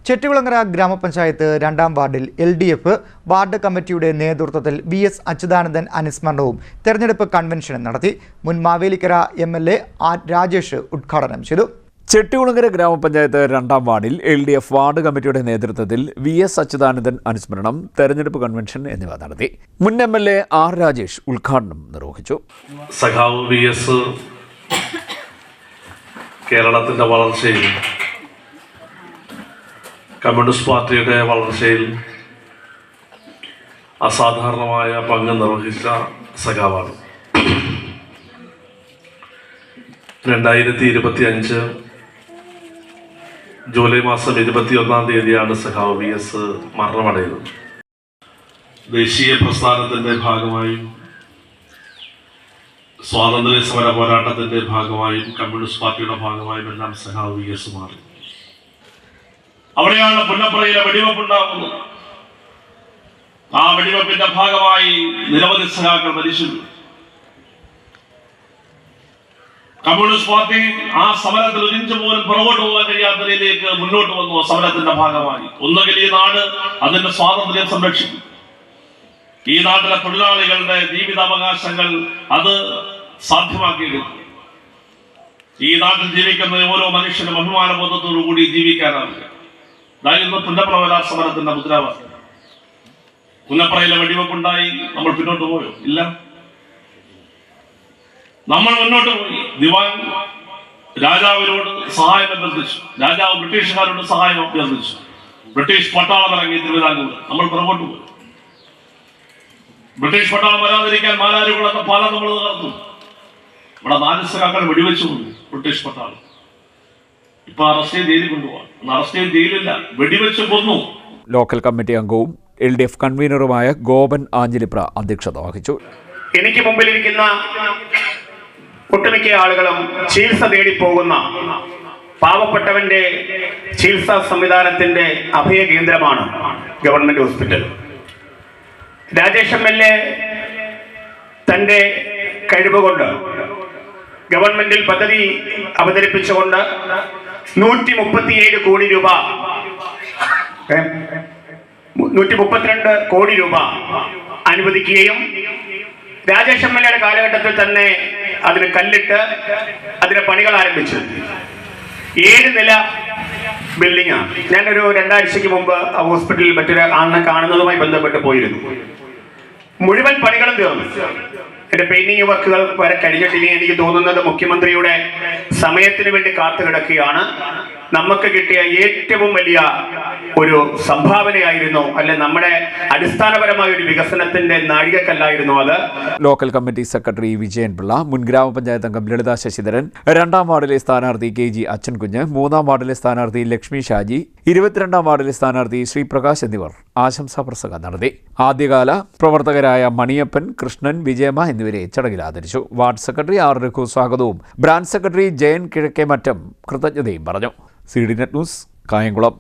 ചെട്ടികുളങ്ങര ഗ്രാമപഞ്ചായത്ത് 2-ാം വാർഡിൽ LDF ward കമ്മിറ്റിയുടെ നേതൃത്വത്തിൽ VS അച്യുതാനന്ദൻ അനുസ്മരണവും തെരഞ്ഞെടുപ്പ് കൺവെൻഷനും നടത്തി. മുൻ മാവേലിക്കര MLA R രാജേഷ് ഉദ്ഘാടനം ചെയ്തു. ചെട്ടികുളങ്ങര ഗ്രാമപഞ്ചായത്ത് 2-ാം വാർഡിൽ LDF വാർഡ് കമ്മിറ്റിയുടെ നേതൃത്വത്തിൽ VS അച്യുതാനന്ദൻ അനുസ്മരണം, തെരഞ്ഞെടുപ്പ് കൺവെൻഷൻ എന്നിവ നടത്തി. മുൻ MLA R രാജേഷ് ഉദ്ഘാടനം നിർവഹിച്ചു. സഖാവ് VS കേരളത്തിന്റെ വളർച്ചയിൽ, കമ്മ്യൂണിസ്റ്റ് പാർട്ടിയുടെ വളർച്ചയിൽ അസാധാരണമായ പങ്ക് നിർവഹിച്ച സഖാവാണ്. 2025 ജൂലൈ മാസം 21-ാം തീയതിയാണ് സഖാവ് VS മരണമടയുന്നത്. ദേശീയ പ്രസ്ഥാനത്തിന്റെ ഭാഗമായും സ്വാതന്ത്ര്യ സമര പോരാട്ടത്തിന്റെ ഭാഗമായും കമ്മ്യൂണിസ്റ്റ് പാർട്ടിയുടെ ഭാഗമായും എല്ലാം സഖാവ് VS മാറി. അവിടെയാണ് പുന്നപ്രയിലെ വെടിവെപ്പുണ്ടാകുന്നത്. ആ വെടിവെപ്പിന്റെ ഭാഗമായി നിരവധി സഖാക്കൾ മരിച്ചു. കമ്മ്യൂണിസ്റ്റ് പാർട്ടി ആ സമരത്തിൽ ഒരു ഇഞ്ച് പോലും പുറകോട്ട് പോകാൻ കഴിയാത്ത നിലയിലേക്ക് മുന്നോട്ട് വന്നു. സമരത്തിന്റെ ഭാഗമായി ഒന്നുകിൽ ഈ നാട് അതിന്റെ സ്വാതന്ത്ര്യം സംരക്ഷിക്കും, ഈ നാട്ടിലെ തൊഴിലാളികളുടെ ജീവിതാവകാശങ്ങൾ അത് സാധ്യമാക്കിയെടുക്കും, ഈ നാട്ടിൽ ജീവിക്കുന്ന ഓരോ മനുഷ്യനും അഭിമാനബോധത്തോടു കൂടി ജീവിക്കാനാവില്ല. ഇതായിരുന്നു പുന്നപ്ര സമരത്തിന്റെ മുദ്രാവാക്യം. പുന്നപ്രയിലെ വെടിവെപ്പുണ്ടായി, നമ്മൾ പിന്നോട്ട് പോയോ? ഇല്ല, നമ്മൾ മുന്നോട്ട് പോയി. ദിവാൻ രാജാവിനോട് സഹായം അഭ്യർത്ഥിച്ചു, രാജാവ് ബ്രിട്ടീഷുകാരോട് സഹായം അഭ്യർത്ഥിച്ചു. ബ്രിട്ടീഷ് പട്ടാളം ഇറങ്ങി തിരുവിതാംകൂർ, നമ്മൾ പുറകോട്ട് പോയി. ബ്രിട്ടീഷ് പട്ടാളം വരാതിരിക്കാൻ മാലാരുകളെന്ന പാലം നമ്മൾ തകർത്തു. ഇവിടെ 4 സഖാക്കളെ വെടിവെച്ചു ബ്രിട്ടീഷ് പട്ടാളം. ഇപ്പൊ അറസ്റ്റ് ചെയ്ത് ജയിലിൽ കൊണ്ടുപോകാം. അറസ്റ്റ് ചെയ്ത് ജയിലില്ല, വെടിവെച്ച് കൊന്നു. ലോക്കൽ കമ്മിറ്റി അംഗവും LDF കൺവീനറുമായ ഗോപൻ ആഞ്ഞിലിപ്ര അധ്യക്ഷത വഹിച്ചു. എനിക്ക് മുമ്പിലിരിക്കുന്ന ഒട്ടുമിക്ക ആളുകളും ചികിത്സ തേടി പോകുന്ന പാവപ്പെട്ടവന്റെ ചികിത്സാ സംവിധാനത്തിന്റെ അഭയ കേന്ദ്രമാണ് ഗവൺമെന്റ് ഹോസ്പിറ്റൽ. രാജേഷ് MLA തന്റെ കഴിവുകൊണ്ട് ഗവൺമെന്റിൽ പദ്ധതി അവതരിപ്പിച്ചുകൊണ്ട് 137 കോടി രൂപ 132 കോടി രൂപ അനുവദിക്കുകയും രാജേഷ് MLAയുടെ കാലഘട്ടത്തിൽ തന്നെ അതിന് കല്ലിട്ട് അതിന് പണികൾ ആരംഭിച്ചു. 7 നില ബിൽഡിംഗാണ്. ഞാനൊരു 2 ആഴ്ചയ്ക്ക് മുമ്പ് ആ ഹോസ്പിറ്റലിൽ മറ്റൊരു ആളിനെ കാണുന്നതുമായി ബന്ധപ്പെട്ട് പോയിരുന്നു. മുഴുവൻ പണികളും തീർന്നു. എന്റെ പെയിന്റിംഗ് വർക്കുകൾ വരെ കഴിഞ്ഞിട്ടില്ല. എനിക്ക് തോന്നുന്നത് മുഖ്യമന്ത്രിയുടെ സമയത്തിന് വേണ്ടി കാത്തു കിടക്കുകയാണ്. നമുക്ക് കിട്ടിയ ഏറ്റവും വലിയ ഒരു സംഭാവനയായിരുന്നു, അല്ലെ നമ്മുടെ അടിസ്ഥാനപരമായ ഒരു വികസനത്തിന്റെ നാഴികക്കല്ലായിരുന്നു അത്. ലോക്കൽ കമ്മിറ്റി സെക്രട്ടറി വിജയൻപിള്ള, മുൻ ഗ്രാമപഞ്ചായത്ത് അംഗം ലളിത ശശിധരൻ, 2-ാം വാർഡിലെ സ്ഥാനാർത്ഥി KG അച്ഛൻകുഞ്ഞ്, 3-ാം വാർഡിലെ സ്ഥാനാർത്ഥി ലക്ഷ്മി ഷാജി, 22-ാം വാർഡിലെ സ്ഥാനാർത്ഥി ശ്രീപ്രകാശ് എന്നിവർ ആശംസാ പ്രസംഗം നടത്തി. ആദ്യകാല പ്രവർത്തകരായ മണിയപ്പൻ, കൃഷ്ണൻ, വിജയമ്മ എന്നിവരെ ചടങ്ങിൽ ആദരിച്ചു. വാർഡ് സെക്രട്ടറി R രഘു സ്വാഗതവും ബ്രാഞ്ച് സെക്രട്ടറി ജയൻ കിഴക്കേമറ്റം കൃതജ്ഞതയും പറഞ്ഞു. CDNet news, Kayamkulam.